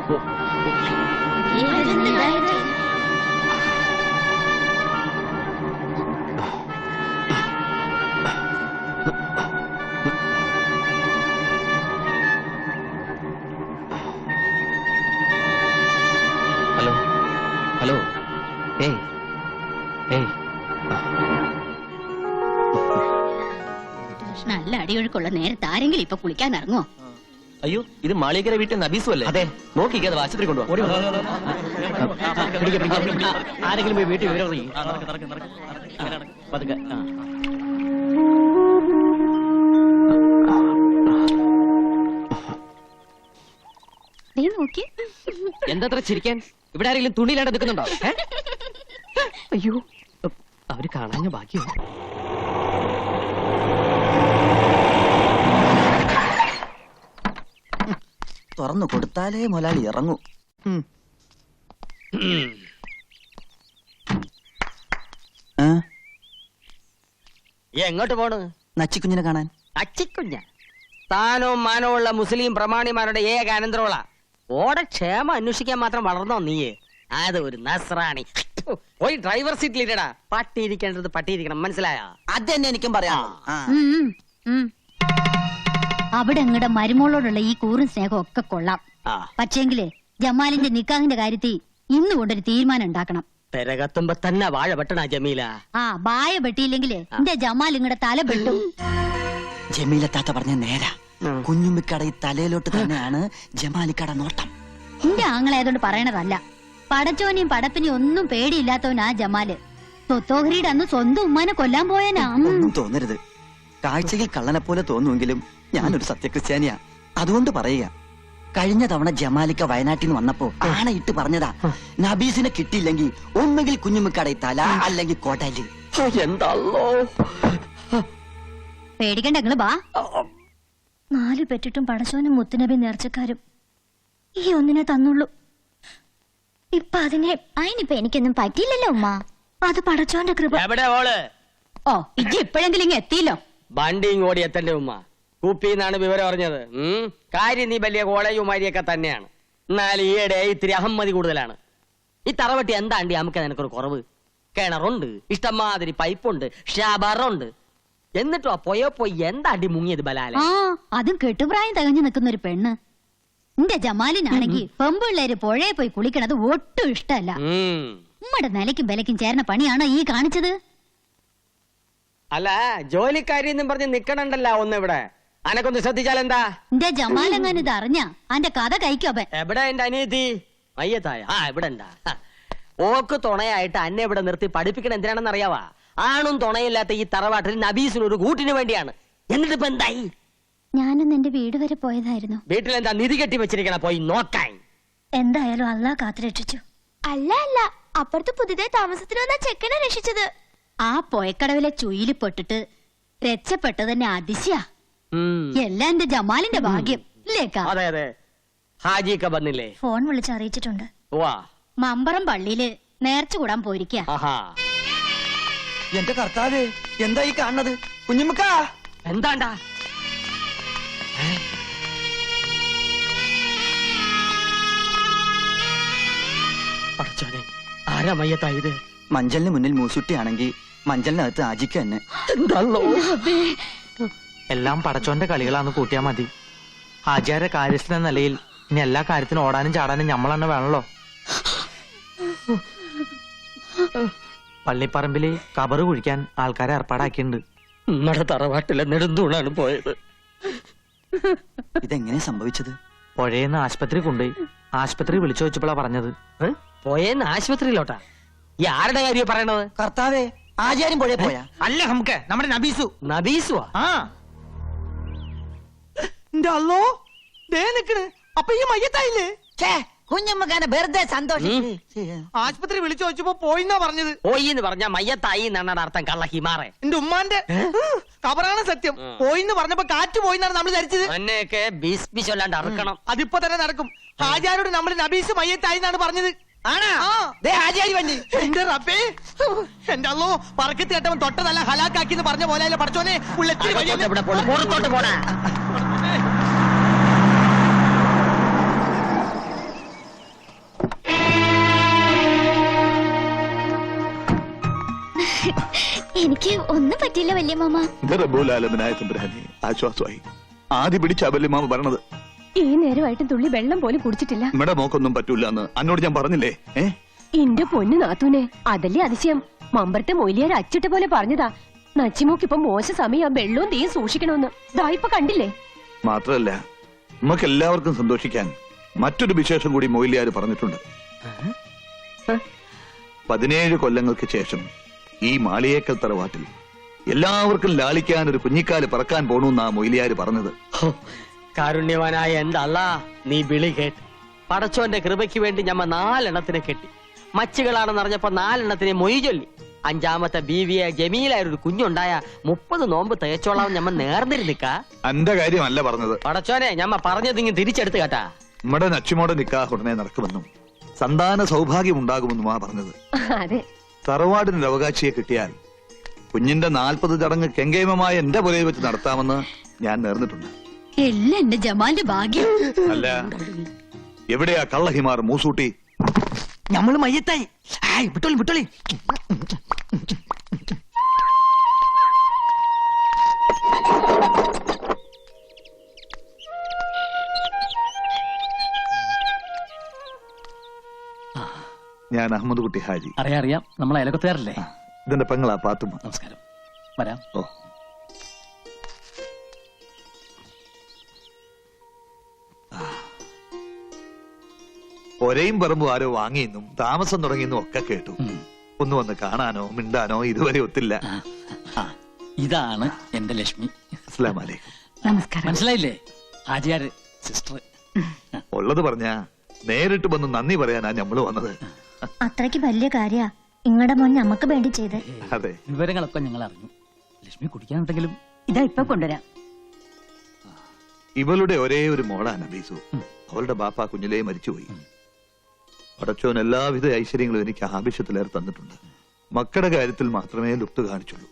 Hello hello ഏയ് ഏയ് നല്ല അടിയൊഴുക്കുള്ള നേരത്തെ ആരെങ്കിലും ഇപ്പൊ കുളിക്കാൻ ഇറങ്ങോ? അയ്യോ, ഇത് മാളികര വീട്ടിൽ നബീസും അല്ലേ? അതെ. നോക്കിക്കത് ആശുപത്രി കൊണ്ടുപോകും. ആരെങ്കിലും പോയി വീട്ടിൽ വിവരം പതുക്കെ. നോക്കി എന്താ ചിരിക്കാൻ? ഇവിടെ ആരെങ്കിലും തുണിയിലാണ്ട് നിൽക്കുന്നുണ്ടോ? അയ്യോ, അവര് കാണാഞ്ഞ ബാക്കിയുണ്ട്. തുറന്നു കൊടുത്താലേ മുതലാളി ഇറങ്ങൂ. എങ്ങോട്ട് പോണ്? നച്ചിക്കുഞ്ഞിനെ കാണാൻ. അച്ചിക്കുഞ്ഞ സ്ഥാനവും മാനവും ഉള്ള മുസ്ലിം പ്രമാണിമാരുടെ ഏക അനന്തരമുള്ള ഓടെ ക്ഷേമം അന്വേഷിക്കാൻ മാത്രം വളർന്നോ നീയെ? അത് ഒരു നസ്രാണി. പോയി ഡ്രൈവർ സീറ്റിലിട്ടടാ. പട്ടിയിരിക്കേണ്ടത് പട്ടിയിരിക്കണം, മനസ്സിലായോ? അത് തന്നെ എനിക്കും പറയാം. അവിടെ അങ്ങടെ മരുമോളോടുള്ള ഈ കൂറും സ്നേഹം ഒക്കെ കൊള്ളാം. പക്ഷേങ്കില് ജമാലിന്റെ നിക്കാഹിന്റെ കാര്യത്തിൽ ഇന്ന് കൊണ്ടൊരു തീരുമാനം ഉണ്ടാക്കണം. പെരകത്തുമ്പോ തന്നെ വാഴ വെട്ടണ ജമീല. വായ വെട്ടിയില്ലെങ്കില് എന്റെ ജമാൽ ഇങ്ങടെ തല വെട്ടും. ജമീല താത്ത പറഞ്ഞ നേരാ. കുഞ്ഞുമ്മിക്കട ഈ തലയിലോട്ട് തന്നെയാണ് ജമാലിക്കട നോട്ടം. എന്റെ ആങ്ങളായതുകൊണ്ട് പറയണതല്ല. പടച്ചോനെയും പടപ്പിനെയും ഒന്നും പേടിയില്ലാത്തവനാ ജമാല്. തൊത്തോഹരിയുടെ അന്ന് സ്വന്തം ഉമ്മാനെ കൊല്ലാൻ പോയനാ. ഒന്നും തോന്നരുത്. കാഴ്ചയിൽ കള്ളനെ പോലെ തോന്നുമെങ്കിലും ഞാനൊരു സത്യക്രിസ്ത്യാനിയാ. അതുകൊണ്ട് പറയുക, കഴിഞ്ഞ തവണ ജമാലിക്ക വയനാട്ടിൽ നിന്ന് വന്നപ്പോ ആണയിട്ട് പറഞ്ഞതാ, നബീസിനെ കിട്ടിയില്ലെങ്കിൽ ഒന്നുകിൽ കുഞ്ഞുമ്മിക്കട തല അല്ലെങ്കിൽ കോട്ടാലി. എന്താണല്ലോ പേടിക്കണ്ട, നിങ്ങള് ബാ. 4 പെറ്റിട്ടും പടച്ചോനും മുത്തുനബി നേർച്ചക്കാരും ഈ ഒന്നിനെ തന്നുള്ളൂ. ഇപ്പൊ അതിനിപ്പോ എനിക്കൊന്നും പറ്റിയില്ലല്ലോ ഉമ്മ. അത് പടച്ചോന്റെ കൃപ. എവിടെ ഓള്? ഇജ്ജ് ഇപ്പോഴെങ്കിലും ഇങ്ങ് എത്തിയില്ലോ. വണ്ടിയും ഓടി എത്തന്റെ ഉമ്മ. കൂപ്പിന്നാണ് വിവരം അറിഞ്ഞത്. കാര്യം നീ വലിയ കോളേജുമാരിയൊക്കെ തന്നെയാണ്. എന്നാൽ ഈയിടെ ഇത്തിരി അഹമ്മതി കൂടുതലാണ്. ഈ തറവട്ടി എന്താണ്ടി നമുക്ക് നിനക്കൊരു കുറവ്? കിണറുണ്ട്, ഇഷ്ടംമാതിരി പൈപ്പുണ്ട്, ഷാബറുണ്ട്. എന്നിട്ടോ പോയി എന്താണ്ടി മുങ്ങിയത് ബലാല? അതും കെട്ടുപ്രായം തികഞ്ഞു നിൽക്കുന്ന ഒരു പെണ്ണ്. എന്റെ ജമാലിനാണെങ്കിൽ പെമ്പിള്ളേര് പുഴയെ പോയി കുളിക്കണത് ഒട്ടും ഇഷ്ടമല്ല. ഉമ്മയുടെ നിലയ്ക്കും വിലയ്ക്കും ചേർന്ന പണിയാണോ ഈ കാണിച്ചത്? അല്ല, ജോലിക്കാരി എന്നും പറഞ്ഞ് നിക്കണണ്ടല്ലോ ഒന്നിവിടെ. അനക്കൊന്ന് ശ്രദ്ധിച്ചാൽ എന്താ? എന്റെ ജമാലെങ്ങാനും ഇത് അറിഞ്ഞ അന്റെ കഥ കഴിക്കോപ്പൻ. എവിടെ എന്റെ അനിയത്തി? മയ്യത്തായ ഇവിടെ എന്താ? ഓക്ക് തുണയായിട്ട് അന്നെ ഇവിടെ നിർത്തി പഠിപ്പിക്കണ എന്തിനാണെന്ന് അറിയാവാ? ആണും തുണയില്ലാത്ത ഈ തറവാട്ടിൽ നബീസിന് ഒരു കൂട്ടിന് വേണ്ടിയാണ്. എന്നിട്ട് ഇപ്പൊ എന്തായി? ഞാനൊന്ന് എന്റെ വീട് വരെ പോയതായിരുന്നു. വീട്ടിലെന്താ നിധി കെട്ടി വെച്ചിരിക്കണ? പോയി നോക്കാൻ. എന്തായാലും അല്ലാഹ് കാത്തുരക്ഷിച്ചു. അല്ല അപ്പുറത്ത് പുതിയതായി താമസത്തിന് വന്ന ചെക്കനെ രക്ഷിച്ചത്. ആ പൊയക്കടവിലെ ചുയില് പെട്ടിട്ട് രക്ഷപ്പെട്ടത് തന്നെ അതിശയ. എല്ലാം എന്റെ ജമാലിന്റെ ഭാഗ്യം ഇല്ലേക്കാ? അതെ അതെ, ഹാജിക്ക വന്നില്ലേ? ഫോൺ വിളിച്ച് അറിയിച്ചിട്ടുണ്ട്. വാ, മമ്പറം പള്ളിയില് നേർച്ച കൂടാൻ പോയിരിക്കാ. എന്റെ കർത്താവേ, എന്താ ഈ കാണുന്നത്? കുഞ്ഞുമ്മക്ക എന്താണ്ടാ? ആരാ മയ്യത്തായത്? മഞ്ചലിന് മുന്നിൽ മൂസുട്ടിയാണെങ്കിൽ മഞ്ചലിനകത്ത് ആജിക്ക തന്നെ. എല്ലാം പടച്ചോന്റെ കളികളാന്ന് കൂട്ടിയാ മതി. ഹാജിയാരെ കാര്യസ്ഥ എന്ന നിലയിൽ ഇനി എല്ലാ കാര്യത്തിനും ഓടാനും ചാടാനും ഞമ്മളെന്നെ വേണല്ലോ. പള്ളിപ്പറമ്പില് കബറ് കുഴിക്കാൻ ആൾക്കാരെ ഏർപ്പാടാക്കിയിട്ടുണ്ട്. നമ്മുടെ തറവാട്ടിലെ നെടുന്തൂണാണ് പോയത്. ഇതെങ്ങനെ സംഭവിച്ചത്? പുഴയെന്ന് ആശുപത്രി കൊണ്ടുപോയി. ആശുപത്രി വിളിച്ചു വെച്ചപ്പോഴാ പറഞ്ഞത്. പോയെന്ന് ആശുപത്രിയിലോട്ടാ? ഈ ആരുടെ കാര്യം പറയണത്? കർത്താവേ, ആചാര്യം പുഴയെ പോയാ? അല്ല, നമുക്ക് നമ്മുടെ നബീസു. നബീസുവാ? അപ്പൊ ഈ മയ്യത്തായില്ലേ? കുഞ്ഞമ്മക്കാനെ വെറുതെ സന്തോഷം. ആശുപത്രി വിളിച്ചു വെച്ചപ്പോ പോയിന്നാ പറഞ്ഞത്. പോയിന്ന് പറഞ്ഞ മയ്യത്തായി എന്നാണ് അർത്ഥം. കള്ള ഹിമാറെ. എന്റെ ഉമ്മാന്റെ കബറാണ് സത്യം. പോയിന്ന് പറഞ്ഞപ്പോ കാറ്റ് പോയിന്നാണ് നമ്മൾ ധരിച്ചത്. അന്നെയൊക്കെ ബീസ്പിച്ചൊല്ലാണ്ട് അറക്കണം. അതിപ്പോ തന്നെ നടക്കും. ഹാജിയാരോട് നമ്മൾ നബീസ് മയ്യത്തായി എന്നാണ് പറഞ്ഞത്. എന്റെ റബ്ബേ, എന്റെ അല്ലോ, പറക്കത്ത് കേട്ടവൻ തൊട്ടതല്ല ഹലാക്കാക്കി എന്ന് പറഞ്ഞ പോലെ പഠിച്ചോനെ. പുറത്തോട്ട് പോണ. ഒന്നും പറ്റില്ല വല്യ മാമ. ഇത് റബ്ബുലാലമിനായ തമ്പുരാനെ ആശ്വാസമായി. ആദ്യ പിടിച്ച വല്യമാമ പറഞ്ഞത്. ഈ നേരമായിട്ടും തുള്ളി വെള്ളം പോലും കുടിച്ചിട്ടില്ല. നമ്മുടെ മോക്കൊന്നും പറ്റൂല എന്ന് അന്നോട് ഞാൻ പറഞ്ഞില്ലേ? എന്റെ പൊന്നു നാത്തൂനെ, അതല്ലേ അതിശയം. മമ്പരത്തെ മൊയിലിയാർ അച്ചിട്ട പോലെ പറഞ്ഞതാ, നച്ചിമോക്കിപ്പൊ മോശ സമയം വെള്ളവും തീയും സൂക്ഷിക്കണമെന്ന്. ഇപ്പൊ കണ്ടില്ലേ? മാത്രല്ല നമുക്ക് എല്ലാവർക്കും സന്തോഷിക്കാൻ മറ്റൊരു വിശേഷം കൂടി മൊയിലിയാർ പറഞ്ഞിട്ടുണ്ട്. 17 കൊല്ലങ്ങൾക്ക് ശേഷം ഈ മാളിയേക്കൽ തറവാട്ടിൽ എല്ലാവർക്കും ലാളിക്കാൻ ഒരു കുഞ്ഞിക്കാല് പറക്കാൻ പോണെന്നാ മൊയിലിയാർ പറഞ്ഞത്. കാരുണ്യവാനായ എന്റെ അല്ലാ, നീ വിളി കേട്ട് പടച്ചോന്റെ കൃപയ്ക്ക് വേണ്ടി ഞമ്മ 4 എണ്ണത്തിനെ കെട്ടി. മച്ചുകളാണെന്ന് അറിഞ്ഞപ്പോ 4 എണ്ണത്തിനെ മൊയ് ചൊല്ലി. 5ാമത്തെ ബീവിയെ ജമീലായ ഒരു കുഞ്ഞുണ്ടായ 30 നോമ്പ് തേച്ചോളാം ഞമ്മ നേർന്നിരുന്നിക്ക. എന്റെ കാര്യമല്ല പറഞ്ഞത്. പടച്ചോനെ, ഞമ്മ പറഞ്ഞത് ഇങ്ങനെ തിരിച്ചെടുത്ത് കേട്ടാ. നമ്മുടെ നച്ചുമോടെ നിക്കാഹ് ഉടനെ നടക്കുമെന്നും സന്താന സൗഭാഗ്യം ഉണ്ടാകുമെന്നുമാ പറഞ്ഞത്. അതെ, തറവാടിനൊരു അവകാശിയെ കിട്ടിയാൽ കുഞ്ഞിന്റെ 40 ചടങ്ങ് കെങ്കേമമായ എന്റെ പുരയിൽ വെച്ച് നടത്താമെന്ന് ഞാൻ നേർന്നിട്ടുണ്ട്. എല്ലാം എന്റെ ജമാലിന്റെ ഭാഗ്യം. അല്ല, എവിടെയാ കള്ളഹിമാർ മൂസൂട്ടി? ഞമ്മള് മയ്യത്തായി. വിട്ടോളി വിട്ടോളി. ഞാൻ അഹമ്മദ് കുട്ടി ഹാജി. അറിയാം, നമ്മൾ അയലക്കത്തുകാരല്ലേ? ഇതിന്റെ പെങ്ങളാ പാത്തുമ്മ. നമസ്കാരം, വരാം. ഓ, ഒരേയും പറമ്പും ആരോ വാങ്ങിയെന്നും താമസം തുടങ്ങിയെന്നും ഒക്കെ കേട്ടു. ഒന്ന് വന്ന് കാണാനോ മിണ്ടാനോ ഇതുവരെ ഒത്തില്ല. ഇതാണ് എന്റെ ലക്ഷ്മി. അസ്സലാമു അലൈക്കും. നമസ്കാരം. മനസ്സിലായില്ലേ? ഹാജിയാര് സിസ്റ്റർ. ഉള്ളത് പറഞ്ഞാ നേരിട്ട് വന്ന് നന്ദി പറയാനാ ഞമ്മള് വന്നത്. അത്രയ്ക്ക് വലിയ കാര്യ ഇങ്ങടെ മോൻ നമുക്ക് വേണ്ടി ചെയ്ത്. അതെ, വിവരങ്ങളൊക്കെ ഞങ്ങൾ അറിഞ്ഞു. ലക്ഷ്മി കുടിക്കാനുണ്ടെങ്കിലും ഇതാ ഇപ്പൊ കൊണ്ടുവരാം. ഇവളുടെ ഒരേ ഒരു മോളാ നബീസു. അവളുടെ ബാപ്പ കുഞ്ഞിലേ മരിച്ചുപോയി. പടച്ചോൻ എല്ലാവിധ ഐശ്വര്യങ്ങളും എനിക്ക് ആവശ്യത്തിലേറെ തന്നിട്ടുണ്ട്. മക്കളുടെ കാര്യത്തിൽ മാത്രമേ ലുപ്ത് കാണിച്ചുള്ളൂ.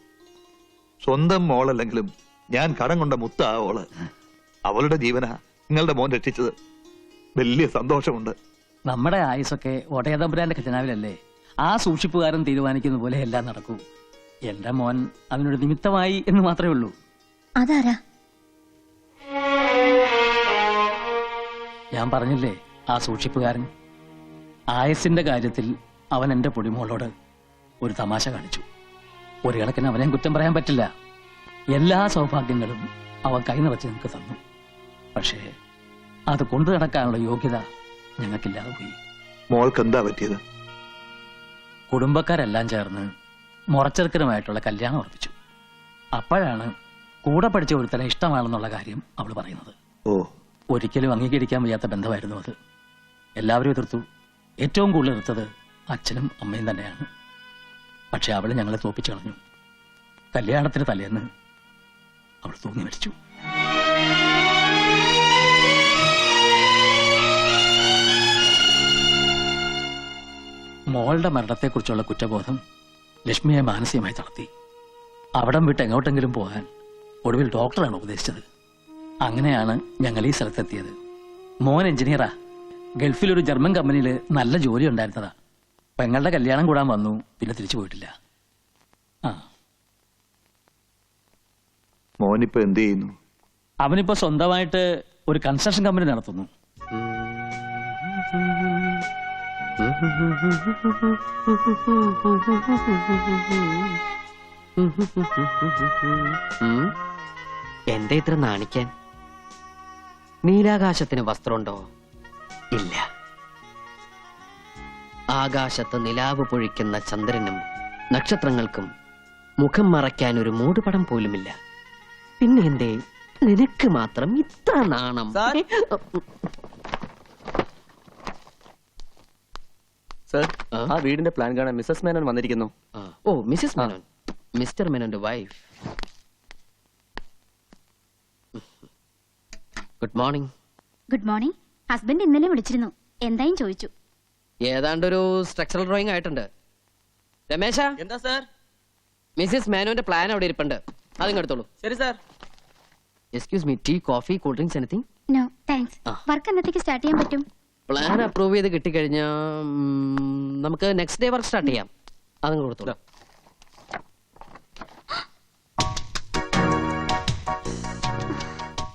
സ്വന്തം മോളല്ലെങ്കിലും ഞാൻ കടം കൊണ്ട മുത്താ ഓള്. അവളുടെ ജീവനാ നിങ്ങളുടെ മോൻ രക്ഷിച്ചത്. വലിയ സന്തോഷമുണ്ട്. നമ്മുടെ ആയുസൊക്കെ ഒടയതമ്പുരാന്റെ ഖജനാവിലല്ലേ? ആ സൂക്ഷിപ്പുകാരൻ തീരുമാനിക്കുന്ന പോലെ എല്ലാം നടക്കൂ. എന്റെ മോൻ അതിനൊരു നിമിത്തമായി എന്ന് മാത്രമേ ഉള്ളൂ. അതാരാ? ഞാൻ പറഞ്ഞില്ലേ, ആ സൂക്ഷിപ്പുകാരൻ. ആയസിന്റെ കാര്യത്തിൽ അവൻ എന്റെ പൊടിമോളോട് ഒരു തമാശ കാണിച്ചു. ഒരു കണക്കിന് അവനെ കുറ്റം പറയാൻ പറ്റില്ല. എല്ലാ സൗഭാഗ്യങ്ങളും അവൻ കൈ നിറച്ച് നിങ്ങൾക്ക് തന്നു. പക്ഷേ അത് കൊണ്ടു നടക്കാനുള്ള യോഗ്യത ഞങ്ങൾക്കില്ലാതെ പോയി. മോൾക്ക് എന്താ പറ്റിയത്? കുടുംബക്കാരെല്ലാം ചേർന്ന് മുറച്ചെറുക്കനുമായിട്ടുള്ള കല്യാണം ഉറപ്പിച്ചു. അപ്പോഴാണ് കൂടെ പഠിച്ച ഒരുത്തനെ ഇഷ്ടമാണെന്നുള്ള കാര്യം അവൾ പറയുന്നത്. ഓ, ഒരിക്കലും അംഗീകരിക്കാൻ വയ്യാത്ത ബന്ധമായിരുന്നു അത്. എല്ലാവരും എതിർത്തു. ഏറ്റവും കൂടുതൽ എതിർത്തത് അച്ഛനും അമ്മയും തന്നെയാണ്. പക്ഷെ അവൾ ഞങ്ങളെ തോപ്പിച്ചു കളഞ്ഞു. കല്യാണത്തിന് തലേന്ന് അവൾ തൂങ്ങി മരിച്ചു. മോളുടെ മരണത്തെക്കുറിച്ചുള്ള കുറ്റബോധം ലക്ഷ്മിയെ മാനസികമായി തളർത്തി. അവിടം വിട്ട് എങ്ങോട്ടെങ്കിലും പോകാൻ ഒടുവിൽ ഡോക്ടറാണ് ഉപദേശിച്ചത്. അങ്ങനെയാണ് ഞങ്ങൾ ഈ സ്ഥലത്തെത്തിയത്. മോൻ എഞ്ചിനീയറാ. ഗൾഫിലൊരു ജർമ്മൻ കമ്പനിയിൽ നല്ല ജോലി ഉണ്ടായിരുന്നതാ. പെങ്ങളുടെ കല്യാണം കൂടാൻ വന്നു, പിന്നെ തിരിച്ചു പോയിട്ടില്ല. മോനിപ്പോ എന്ത് ചെയ്യുന്നു? അവനിപ്പോ സ്വന്തമായിട്ട് ഒരു കൺസ്ട്രക്ഷൻ കമ്പനി നടത്തുന്നു. എന്റെ ഇത്ര നാണിക്കാൻ? നീലാകാശത്തിന് വസ്ത്രമുണ്ടോ? ഇല്ല. ആകാശത്ത് നിലാവ് പൊഴിക്കുന്ന ചന്ദ്രനും നക്ഷത്രങ്ങൾക്കും മുഖം മറയ്ക്കാൻ ഒരു മൂടുപടം പോലുമില്ല. പിന്നെ എന്തേ നിനക്ക് മാത്രം ഇത്ര നാണം? സർ, ആ വീടിന്റെ പ്ലാൻ കാണാൻ മിസ്സസ് മേനോൻ വന്നിരിക്കുന്നു. ഓ, മിസ്സസ് മേനോൻ. മിസ്റ്റർ മേനോന്റെ wife. Good morning. Good morning. Husband ഇന്നലെ വിളിച്ചിരുന്നു, എന്തായും ചോദിച്ചു. ഏതാണ്ടൊരു സ്ട്രക്ചറൽ ഡ്രോയിങ് ആയിട്ടുണ്ട്. രമേശ, എന്താ സാർ? മിസ്സസ് മേനോന്റെ പ്ലാൻ അവിടെ ഇരിപ്പുണ്ട്, അതിങ്ങെടുത്തോളൂ. ശരി sir. Excuse me, tea, coffee, cool drinks, anything? No thanks. Work എന്നത്തേക്ക് സ്റ്റാർട്ട് ചെയ്യാൻ പറ്റും? പ്ലാൻ അപ്രൂവ് ചെയ്ത് കിട്ടിക്കഴിഞ്ഞാൽ നമുക്ക് നെക്സ്റ്റ് ഡേ വർക്ക് സ്റ്റാർട്ട് ചെയ്യാം. അതങ്ങ് കൊടുത്തോളൂ.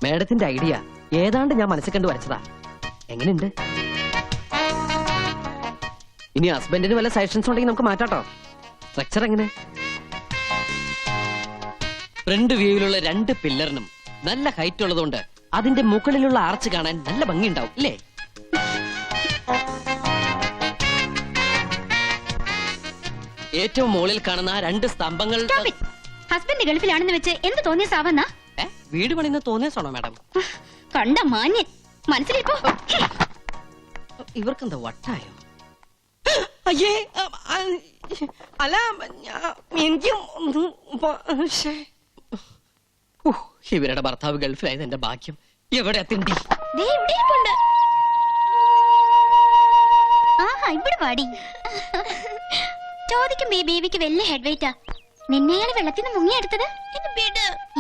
മേഡത്തിന്റെ ഐഡിയ ഏതാണ്ട് ഞാൻ മനസ്സിൽ കണ്ടു വരച്ചതാ. എങ്ങനെയുണ്ട്? ഇനി ഹസ്ബൻഡിന് വല്ല സജഷൻസ് ഉണ്ടെങ്കിൽ നമുക്ക് മാറ്റാട്ടോ. സ്ട്രക്ചർ എങ്ങനെ? ഫ്രണ്ട് വ്യൂയിലുള്ള 2 പില്ലറിനും നല്ല ഹൈറ്റ് ഉള്ളതുകൊണ്ട് അതിന്റെ മുകളിലുള്ള ആർച്ച് കാണാൻ നല്ല ഭംഗിയുണ്ടാവും അല്ലേ? ഏറ്റവും മുകളിൽ കാണുന്ന 2 സ്തംഭങ്ങൾ ഹസ്ബൻഡ് ഗൾഫിലാണെന്ന് വെച്ച് എന്ത് തോന്നിയ സാവന്ന വീട് പണിന്ന് തോന്നിയാണോ മാഡം? കണ്ട മാന്യൻ മനസ്സിലിപ്പോ ഇവർക്കെന്താ വട്ടായോ? അയ്യേ അല്ല എനിക്ക് ഇവരുടെ ഭർത്താവ് ഗൾഫിലായത് എന്റെ ഭാഗ്യം. എവിടെ എത്തിണ്ടി? ഇവിടെ പാടി ചോദിക്കുമ്പോ ഈ ബേബിക്ക് വലിയ ഹെഡ് വെയിറ്റാ. നിന്നെയാണ് വെള്ളത്തിന് മുങ്ങിയെടുത്തത്.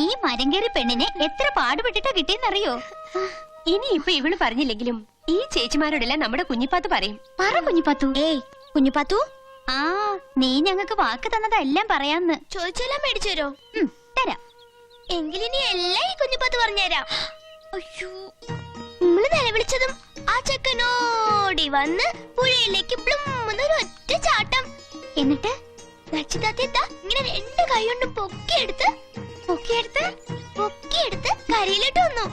ഈ മരം കയറി പെണ്ണിനെ എത്ര പാടുപെട്ടിട്ടാ കിട്ടിയെന്നറിയോ? ഇനി ഇപ്പൊ ഇവള് പറഞ്ഞില്ലെങ്കിലും ഈ ചേച്ചിമാരോടെല്ലാം നമ്മുടെ കുഞ്ഞിപ്പാത്ത് പറയും. പറ കുഞ്ഞിപ്പാത്തു. ഏയ് കുഞ്ഞിപ്പാത്തു, ആ നീ ഞങ്ങൾക്ക് വാക്ക് തന്നതെല്ലാം പറയാന്ന്. ചോദിച്ചെല്ലാം മേടിച്ചു തരോ? തരാം. എങ്കിലിനി എല്ലാം ഈ കുഞ്ഞിപ്പാത്ത് പറഞ്ഞുതരാം. അയ്യോ, നമ്മള് നിലവിളിച്ചതും ആ ചെക്കനോടി വന്ന് പുഴയിലേക്ക് പ്ലുമ്മെന്നൊരു ഒറ്റ ചാട്ടം. എന്നിട്ട് ഇങ്ങനെ 2 കൈ കൊണ്ടും പൊക്കിയെടുത്ത് കരയിലോട്ട് വന്നു.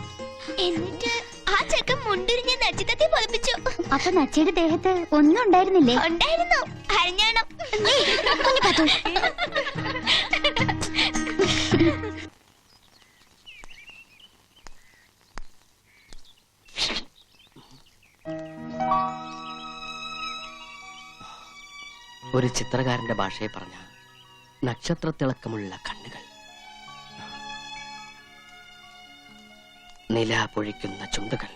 എന്നിട്ട് ആ ചെക്കൻ മുണ്ടിരിഞ്ഞ് നച്ചിത്തത്തെ പതിപ്പിച്ചു. അപ്പൊ നച്ചിയുടെ ദേഹത്ത് ഒന്നും ഉണ്ടായിരുന്നില്ലേ? ഉണ്ടായിരുന്നു, അരഞ്ഞാണം. ഒരു ചിത്രകാരന്റെ ഭാഷയെ പറഞ്ഞ നക്ഷത്രത്തിളക്കമുള്ള കണ്ണുകൾ, നില പൊഴിക്കുന്ന ചുണ്ടുകൾ,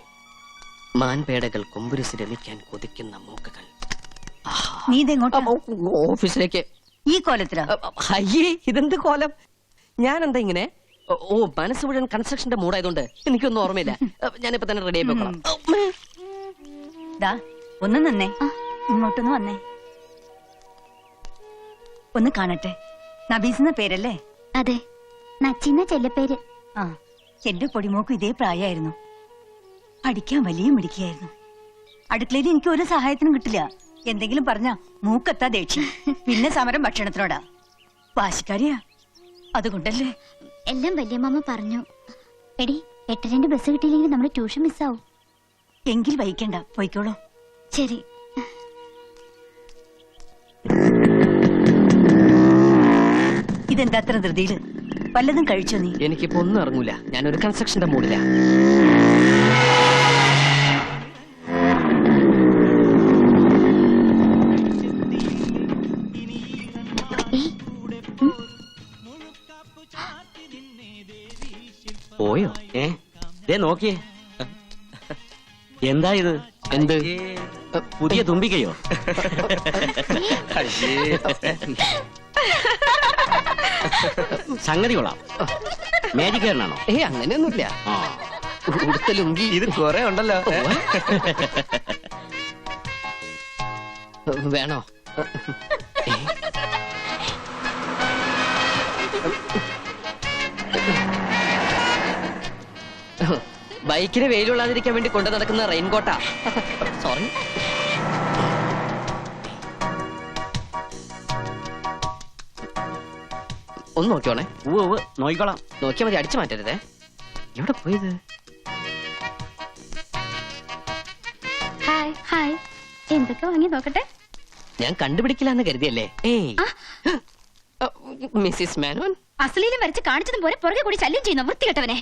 മാൻപേടകൾ കൊമ്പുരുസി രമിക്കാൻ കൊതിക്കുന്ന മൂക്കുകൾ. നീ ഇതെങ്ങോട്ടാ? ഓഫീസിലേക്ക്. ഈ കോലത്തിലാ? അയ്യേ, ഇതെന്ത് കോലം? ഞാൻ എന്താ ഇങ്ങനെ? ഓ, മനസ്സ് മുഴുവൻ കൺസ്ട്രക്ഷന്റെ മൂടായതുകൊണ്ട് എനിക്കൊന്നും ഓർമ്മയില്ല. ഞാനിപ്പോ തന്നെ റെഡി ആയി പോകണം. ഒന്ന് നന്നേ, ഇങ്ങോട്ടൊന്ന് വന്നേ, ഒന്ന് കാണട്ടെ. നബീസ് പേരല്ലേ? അതെ, നച്ചിന്ന ചെല്ലപ്പേര്. ആ, എന്റെ പൊടിമോക്കും ഇതേ പ്രായമായിരുന്നു. പഠിക്കാൻ വലിയ മിടിക്കുകയായിരുന്നു. അടുക്കളയിൽ എനിക്ക് ഒരു സഹായത്തിനും കിട്ടില്ല. എന്തെങ്കിലും പറഞ്ഞ മൂക്കത്താ ദേഷ്യം. പിന്നെ സമരം ഭക്ഷണത്തിനോടാ. വാശിക്കാരിയാ, അതുകൊണ്ടല്ലേ. എല്ലാം വല്യമ്മ പറഞ്ഞു. എടി, 8:02 ബസ് കിട്ടിയില്ലെങ്കിൽ നമ്മുടെ ട്യൂഷൻ മിസ്സാവും. എങ്കിൽ വൈകണ്ട, പോയിക്കോളൂ. ശരി. ഇതെന്താ അത്ര ധൃതിയില്? വല്ലതും കഴിച്ചോ നീ? എനിക്കിപ്പോ ഒന്നും ഇറങ്ങൂല. ഞാനൊരു കൺസ്ട്രക്ഷന്റെ മൂഡില്ല. പോയോ? നോക്കിയേ, എന്താ ഇത്? എന്ത്? പുതിയ തുമ്പിക്കയോ? സംഗതി കൊള്ളാം. മാജിക് ആണോ? അങ്ങനെയൊന്നുമില്ല. ഉടുത്തലുങ്കി ഇത് കുറെ ഉണ്ടല്ലോ. വേണോ? ബൈക്കിന് വെയിലുള്ളാതിരിക്കാൻ വേണ്ടി കൊണ്ടു നടക്കുന്ന റെയിൻകോട്ടാ. സോറി. ഒന്ന് നോക്കിയോണേ. നോക്കിക്കോളാം. നോക്കിയാൽ മതി, അടിച്ചു മാറ്റരുതേ. എവിടെ പോയത്? ഹായ് ഹായ്, എന്തൊക്കെ വാങ്ങി നോക്കട്ടെ. ഞാൻ കണ്ടുപിടിക്കില്ല എന്ന് കരുതിയല്ലേ? മിസ്സിസ് മേനോൻ, അസലീലും വരച്ച് കാണിച്ചതും പോലെ പുറകെ കൂടി ശല്യം ചെയ്യുന്ന വൃത്തികെട്ടവനെ.